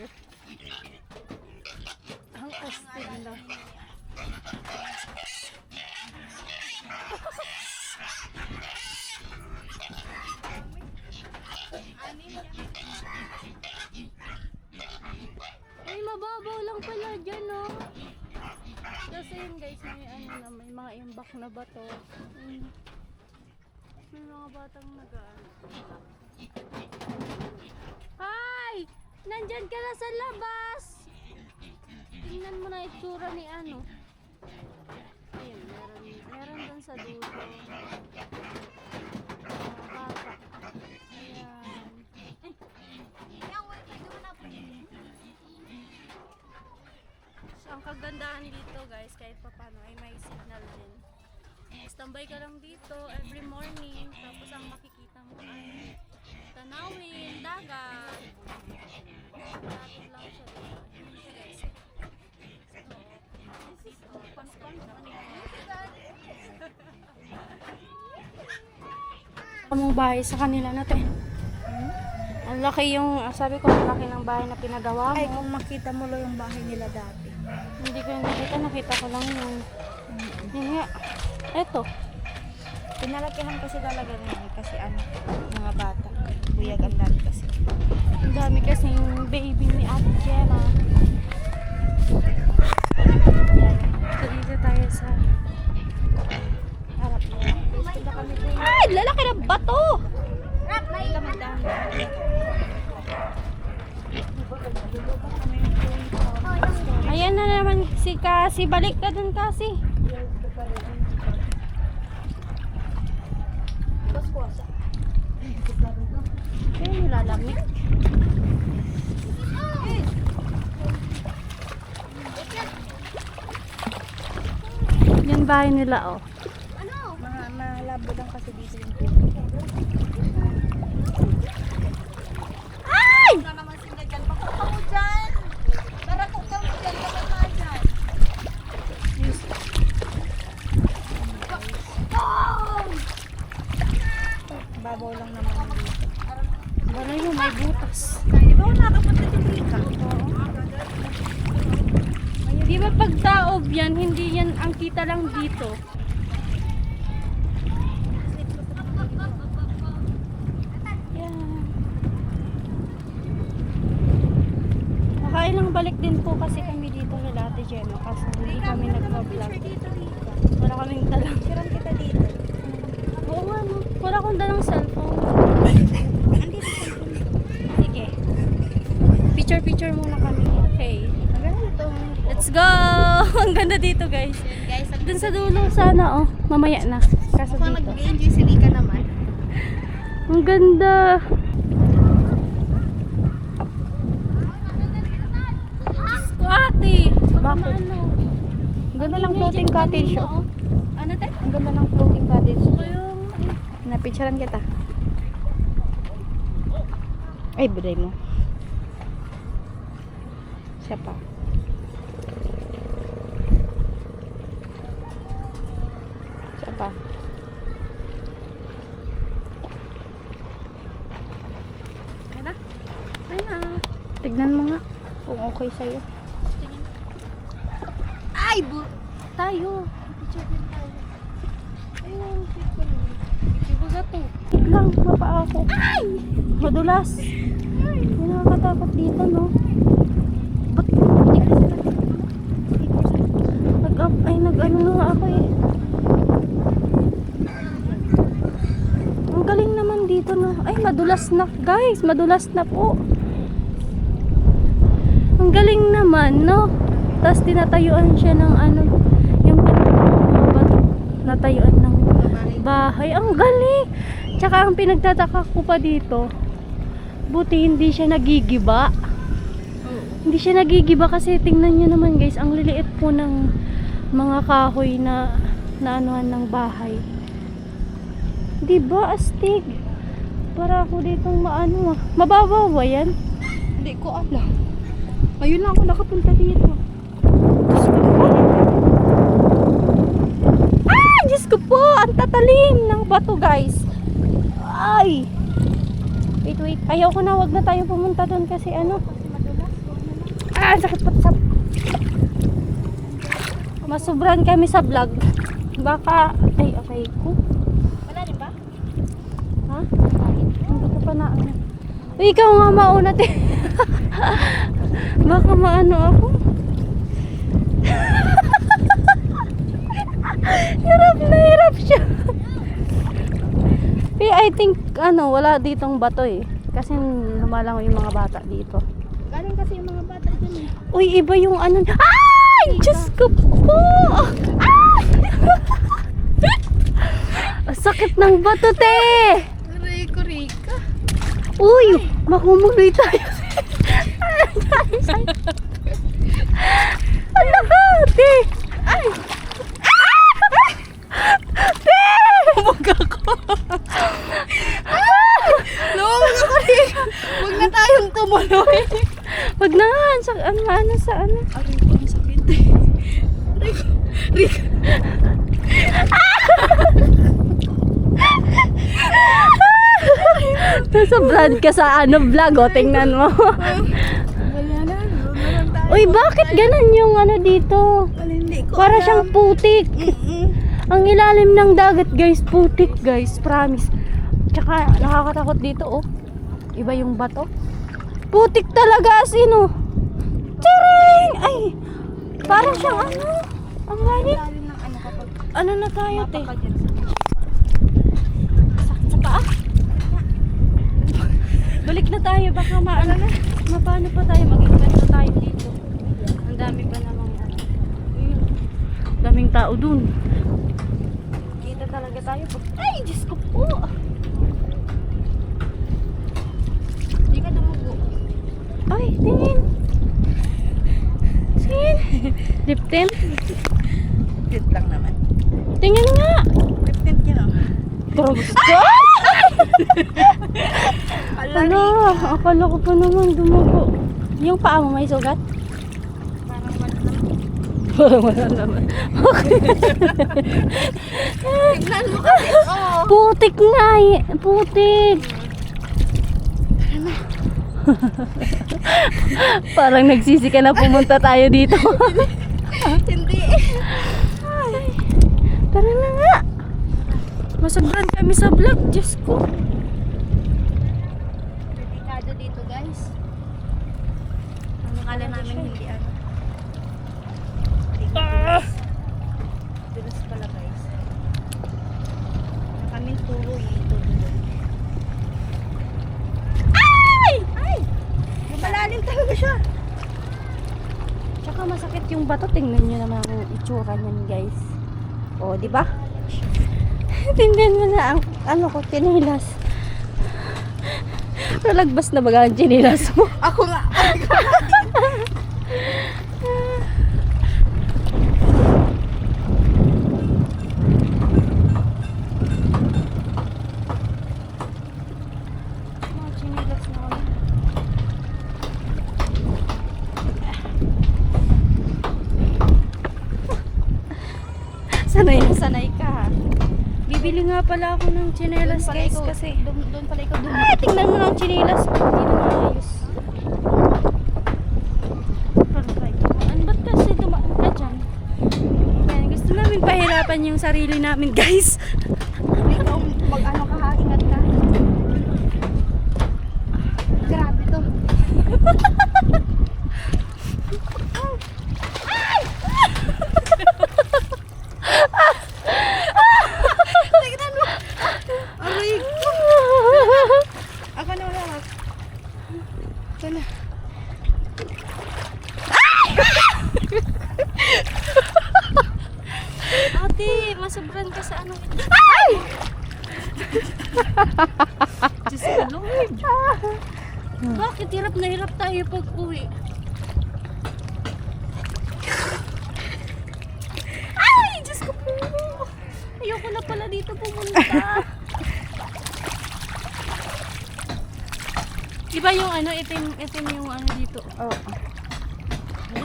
Ang astig na. Ay, mababaw lang pala dyan, no? Kasi yun guys, may ano na, may mga imbak na bato. May mga batang nag-ano. Hi! Nandyan ka na sa labas! Tingnan mo na itsura ni ano. Ayun, meron dun sa dulo. Mga bata. Ayan. So, ang kagandahan dito guys, kahit pa paano ay may signal din. Standby ka lang dito every morning, tapos ang makikita mo ay tanawin, dagat. Malapit lang siya dito. Yun siya guys. Among bahay sa kanila natin. Ang laki yung, sabi ko, ang laki ng bahay na pinagawa mo. Ay, kung makita mo lo yung bahay nila dati. Hindi ko yung nakita ko lang yung yun nga. Eto. Pinalakihan kasi talaga nila kasi ano, mga bata. Buyag ang dami kasi. Ang dami kasing baby ni Ate Gemma. So, dito tayo sa harap nila. Ay! Lalaki na bato! Ayan na naman si Kasi. Balik ka dun, Kasi. Kaya nilalamig. Yan bahay nila, oh. Malabo lang kasi dito yung tubig. Ay! Wala naman sila dyan. Papunta mo dyan. Tara kung kami dyan. Papunta ka dyan. Babaw lang naman dito. Wala yung may butas. Di ba kung nakapunta yung Rika? Di ba pag taob yan, hindi yan ang kita lang dito. Yan. Nakailang balik din po kasi kami dito nila Ate Gemma kasi hindi kami nagpa-vlog. Wala kaming dalang. Siram kita dito. akong dalang cellphone. Sige. Picture muna kami. Okay. Let's go! Ang ganda dito, guys. Guys, Dun sa dulo sana, oh. Mamaya na. Kaso mukhang dito. nag-enjoy si Rika naman. Ang ganda. Diyos ko, ate. Bakit? Ang ganda ng floating cottage, oh. Ano, te? Ang ganda ng floating cottage. Kayong... Napicturean kita. Ay, buday mo. Siya pa. Siya pa. Ay na. Tignan mo nga kung okay sa'yo. Ay, tayo. Picture din tayo. Ayun, cute ko na. Picture ko to. Wait lang, mapa ako. Ay! Madulas. Ay, nakakatakot dito, no? Ba't? Nag-ano na nga ako eh. Ang galing naman dito, no? Ay, madulas na, guys. Madulas na po. Ang galing naman, no? Tapos tinatayuan siya ng ano, yung bato, natayuan ng bahay. Ang galing! Tsaka ang pinagtataka ko pa dito, buti hindi siya nagigiba. Hindi siya nagigiba kasi tingnan nyo naman, guys, ang liliit po ng mga kahoy na anuhan ng bahay. Diba, astig? Para ako ditong maano, mababaw ba yan? Hindi ko alam. Ayun lang ako nakapunta dito. Diyos ko po. Ah! Diyos ko po! Ang tatalim ng bato, guys. Ay! Wait. Ayaw ko na. Wag na tayo pumunta doon kasi ano. Ah! Sakit pa sa... Masubran kami sa vlog. Baka... Ay, okay ko. Wala rin ba? Ha? Hindi ko pa na ano. Uy, ikaw nga mauna, te. Baka maano ako. Hirap siya. I think ano, wala ditong bato eh. Kasi lumalangoy yung mga bata dito. Galing kasi yung mga bata dyan eh. Uy, iba yung ano. Ay! Diyos ko po! Ah! Sakit ng bato, te! Rika. Uy! Makumuloy tayo. Ano ka, te? Ay! Te! Huwag ako. Lumamag ako rin. Huwag na tayong tumuloy. Wag na nga. Ano sa ano? Aray ko, ang sakit eh. Rika. Nasa brand ka sa ano vlog, o. Tingnan mo. Wala na. Doon na lang tayo. Uy, bakit ganun yung ano dito? Wala, hindi ko Para alam. siyang putik. Ang ilalim ng dagat, guys. Putik, guys. Promise. Tsaka, nakakatakot dito, oh. Iba yung bato. Putik talaga, sino? Tcharing! Ay! Para siyang ano? Ang lalim. Lalim ng ano kapag Ano na tayo, te? mapaka dyan sa Sakit sa paa? Balik na tayo. Baka maano na. Paano pa tayo? Mag-invento tayo dito. Ang dami pa namang ano. Daming tao dun. Kita talaga tayo. Ay, Diyos ko po. Hindi ka dumugo. Ay, tingin. Tingin. Lip tint? Cute lang naman. Tingin nga. Lip-tint yun oh. Drogs ka? Ano? Akala ko pa naman dumugo. Yung paa mo may sugat? Parang wala naman. Tignan mo kasi. Oo. Putik nga eh. Putik. Parang nagsisi ka na pumunta tayo dito. Hindi. Tara na nga. Masagran kami sa vlog. Diyos ko. Delikado dito guys. Ang akala namin hindi ano. Dulas pala guys. namin turo ito dito. Ay! Ay! Malalim talaga siya. Tsaka masakit yung bato. Tingnan nyo naman ang itsura niyan, guys. O, di ba? Tingnan mo na ang ano ko, chinilas. Nalagbas na baga ang chinilas mo? Ako nga. Mga chinilas na kami. Sanay na sanay ka, ha? Bibili nga pala ako ng chinelas, guys, kasi Doon pala ikaw ay, tingnan mo ng chinelas. Hindi na maayos. Ano ba't kasi dumaan ka dyan? Yan, gusto namin pahirapan yung sarili namin, guys. Ikaw mag-ano ka ha, ingat ka. Grabe to. Tignan mo. Aray ko. Ako na wala. Ito na. Ate, masabran ka sa ano. Ay! Diyos ko, Lord. Bakit hirap na hirap tayo pag uwi? Ay! Diyos ko po. Ayoko na pala dito pumunta. Diba yung ano, itim yung ano dito? Oh.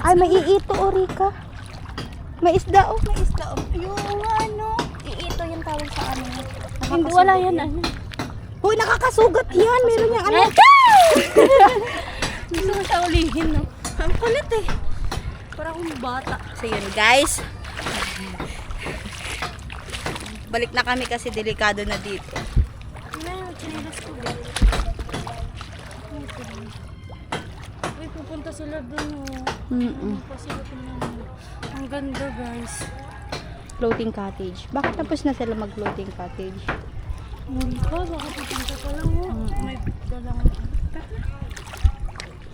Ay, may iito, Orika. May isda, oh. May isda, oh. Yung ano. Iito yung tawag sa amin. Hindi, wala yan ano. Uy, nakakasugat yan. Meron yung ano. Gusto ko siya ulihin, no? Ang kulit eh. Parang akong bata. So yun, guys. Balik na kami kasi delikado na dito. Ano, chinilas ko ba? Uy, pupunta sila dun, oh. Pupunta sila dun. Ang ganda, guys. Floating cottage. Bakit tapos na sila mag-floating cottage? Muli ka, baka pupunta pa lang, oh. May dalang.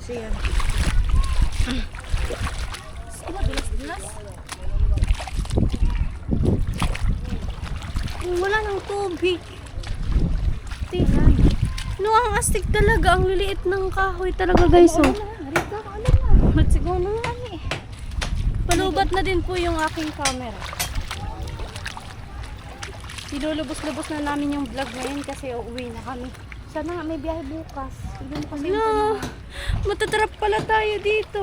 So yun. Sila, bilas-bilas. Wala nang tubig. Tingnan. No, ang astig talaga. Ang liliit ng kahoy talaga, guys, oh. Magsigaw na nga eh. Palubat na din po yung aking camera. Sinulubos-lubos na namin yung vlog ngayon kasi uuwi na kami. Sana nga may biyahe bukas. Tignan mo kasi yung No, panahon. matatrap pala tayo dito.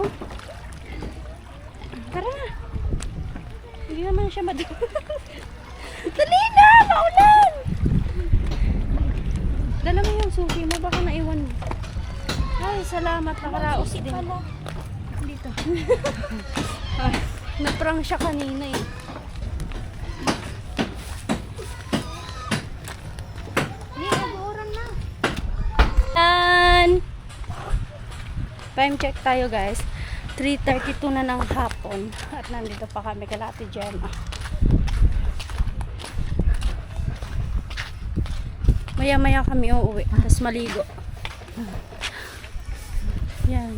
Tara na. Hindi naman siya Dali na! Maulan! Dala mo yung susi mo. Baka naiwan mo. Ay, salamat. Nakaraos din. Dito. Ay, naprang siya kanina eh. Hindi, nag-uuran na. Yan! Time check tayo, guys. 3:32 na ng hapon. At nandito pa kami kay Ate Gemma. Maya-maya kami uuwi. Tapos maligo. Yan.